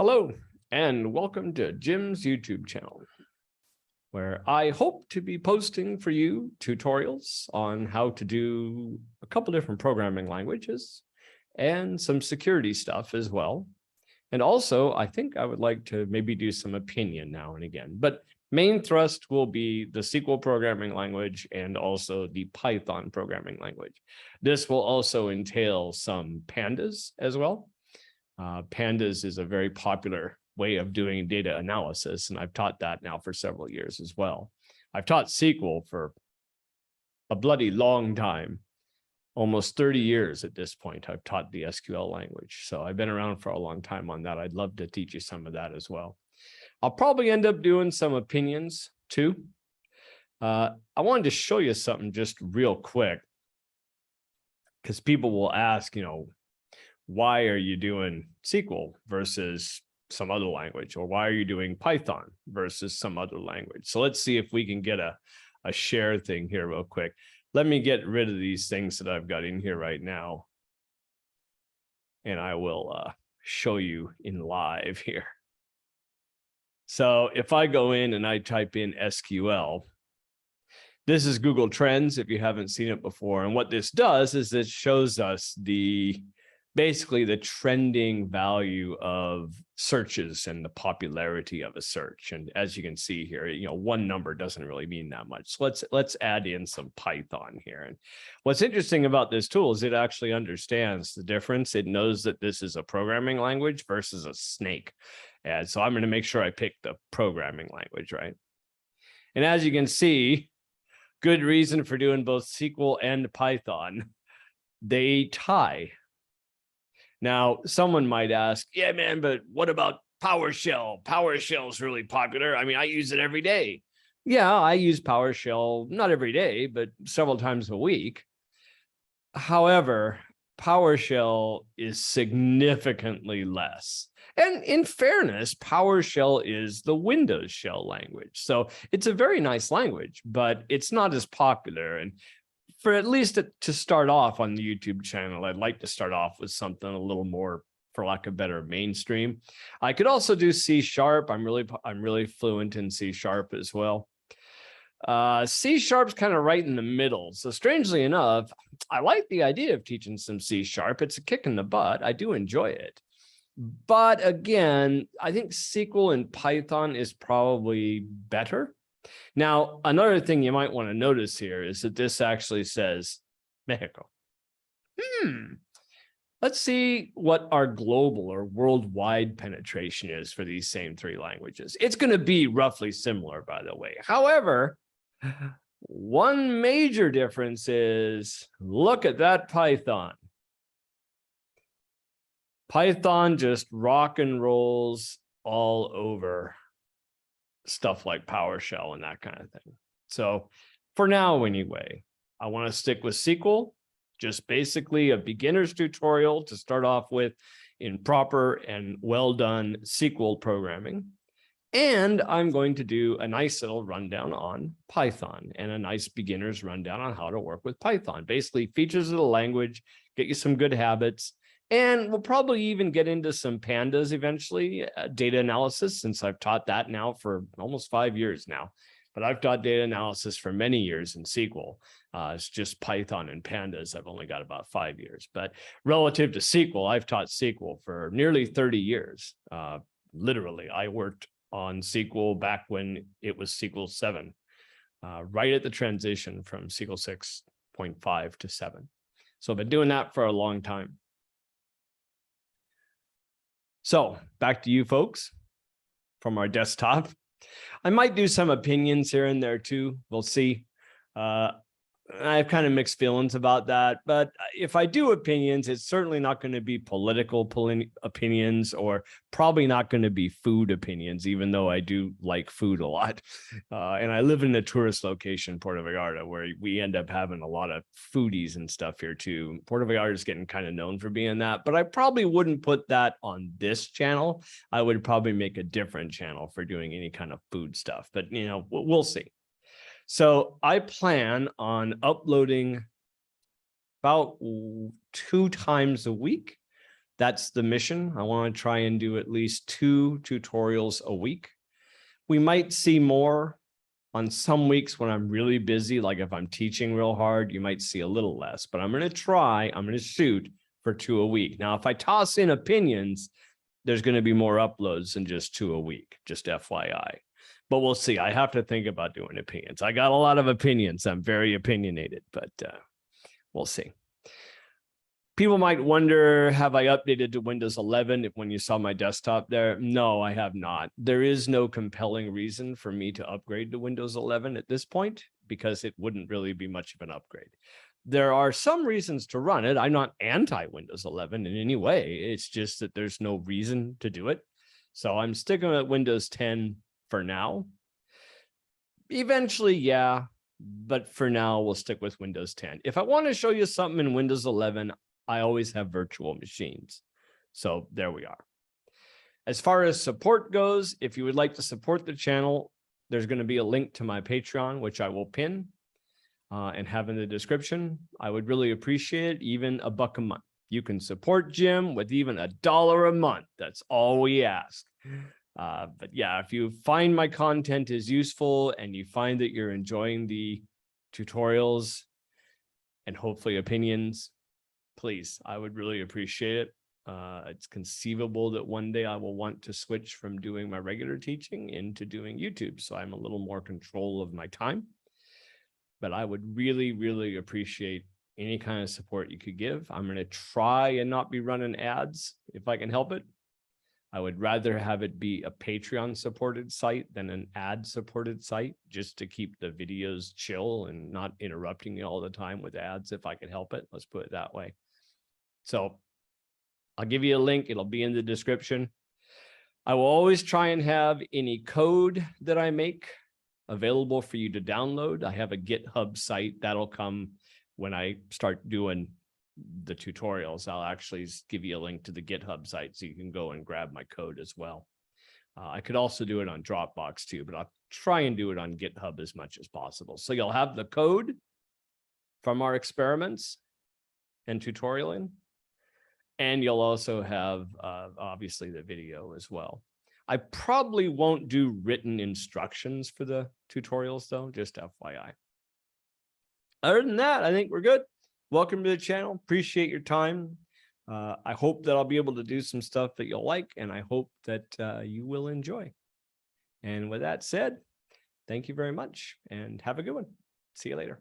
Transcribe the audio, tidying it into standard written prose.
Hello, and welcome to Jim's YouTube channel, where I hope to be posting for you tutorials on how to do a couple different programming languages and some security stuff as well. And also, I think I would like to maybe do some opinion now and again, but main thrust will be the SQL programming language and also the Python programming language. This will also entail some pandas as well. Pandas is a very popular way of doing data analysis, and I've taught that now for several years as well. I've taught SQL for a bloody long time, almost 30 years at this point. I've taught the SQL language, so I've been around for a long time on that. I'd love to teach you some of that as well. I'll probably end up doing some opinions too. I wanted to show you something just real quick, because people will ask, why are you doing SQL versus some other language? Or why are you doing Python versus some other language? So let's see if we can get a share thing here real quick. Let me get rid of these things that I've got in here right now. And I will show you in live here. So if I go in and I type in SQL, this is Google Trends if you haven't seen it before. And what this does is it shows us basically the trending value of searches and the popularity of a search. And as you can see here, one number doesn't really mean that much. So let's add in some Python here. And what's interesting about this tool is it actually understands the difference. It knows that this is a programming language versus a snake. And so I'm going to make sure I pick the programming language, right? And as you can see, good reason for doing both SQL and Python. They tie. Now, someone might ask, yeah, man, but what about PowerShell? PowerShell is really popular. I mean, I use it every day. Yeah, I use PowerShell, not every day, but several times a week. However, PowerShell is significantly less. And in fairness, PowerShell is the Windows shell language. So it's a very nice language, but it's not as popular. And for at least to start off on the YouTube channel, I'd like to start off with something a little more, for lack of better, mainstream. I could also do C#. I'm really fluent in C# as well. C# is kind of right in the middle. So strangely enough, I like the idea of teaching some C#. It's a kick in the butt. I do enjoy it. But again, I think SQL and Python is probably better. Now, another thing you might want to notice here is that this actually says Mexico. Let's see what our global or worldwide penetration is for these same three languages. It's going to be roughly similar, by the way. However, one major difference is, look at that Python. Python just rock and rolls all over stuff like PowerShell and that kind of thing. So for now, anyway, I want to stick with SQL, just basically a beginner's tutorial to start off with in proper and well done SQL programming. And I'm going to do a nice little rundown on Python and a nice beginner's rundown on how to work with Python. Basically, features of the language, get you some good habits. And we'll probably even get into some pandas eventually, data analysis, since I've taught that now for almost 5 years now. But I've taught data analysis for many years in SQL. It's just Python and pandas. I've only got about 5 years. But relative to SQL, I've taught SQL for nearly 30 years. Literally, I worked on SQL back when it was SQL 7, right at the transition from SQL 6.5 to 7. So I've been doing that for a long time. So back to you folks from our desktop. I might do some opinions here and there too. We'll see. I have kind of mixed feelings about that, but if I do opinions, it's certainly not going to be political opinions, or probably not going to be food opinions, even though I do like food a lot. And I live in a tourist location, Puerto Vallarta, where we end up having a lot of foodies and stuff here too. Puerto Vallarta is getting kind of known for being that, but I probably wouldn't put that on this channel. I would probably make a different channel for doing any kind of food stuff, but we'll see. So I plan on uploading about 2 times a week. That's the mission. I want to try and do at least 2 tutorials a week. We might see more on some weeks when I'm really busy, like if I'm teaching real hard, you might see a little less, but I'm going to shoot for 2 a week. Now, if I toss in opinions, there's going to be more uploads than just 2 a week, just FYI. But we'll see. I have to think about doing opinions. I got a lot of opinions. I'm very opinionated, but we'll see. People might wonder, have I updated to Windows 11 when you saw my desktop there? No, I have not. There is no compelling reason for me to upgrade to Windows 11 at this point, because it wouldn't really be much of an upgrade. There are some reasons to run it. I'm not anti-Windows 11 in any way. It's just that there's no reason to do it. So I'm sticking with Windows 10 for now. Eventually, yeah, but for now, we'll stick with Windows 10. If I want to show you something in Windows 11, I always have virtual machines. So there we are. As far as support goes, if you would like to support the channel, there's going to be a link to my Patreon, which I will pin and have in the description. I would really appreciate even $1 a month. You can support Jim with even $1 a month. That's all we ask. But yeah, if you find my content is useful and you find that you're enjoying the tutorials and hopefully opinions, please, I would really appreciate it. It's conceivable that one day I will want to switch from doing my regular teaching into doing YouTube, so I'm a little more control of my time. But I would really, really appreciate any kind of support you could give. I'm going to try and not be running ads if I can help it. I would rather have it be a Patreon supported site than an ad supported site, just to keep the videos chill and not interrupting you all the time with ads if I can help it. Let's put it that way. So I'll give you a link. It'll be in the description. I will always try and have any code that I make available for you to download. I have a GitHub site that'll come when I start doing the tutorials. I'll actually give you a link to the GitHub site so you can go and grab my code as well. I could also do it on Dropbox too, but I'll try and do it on GitHub as much as possible. So you'll have the code from our experiments and tutorialing, and you'll also have obviously the video as well. I probably won't do written instructions for the tutorials though, just FYI. Other than that, I think we're good. Welcome to the channel. Appreciate your time. I hope that I'll be able to do some stuff that you'll like, and I hope that you will enjoy. And with that said, thank you very much and have a good one. See you later.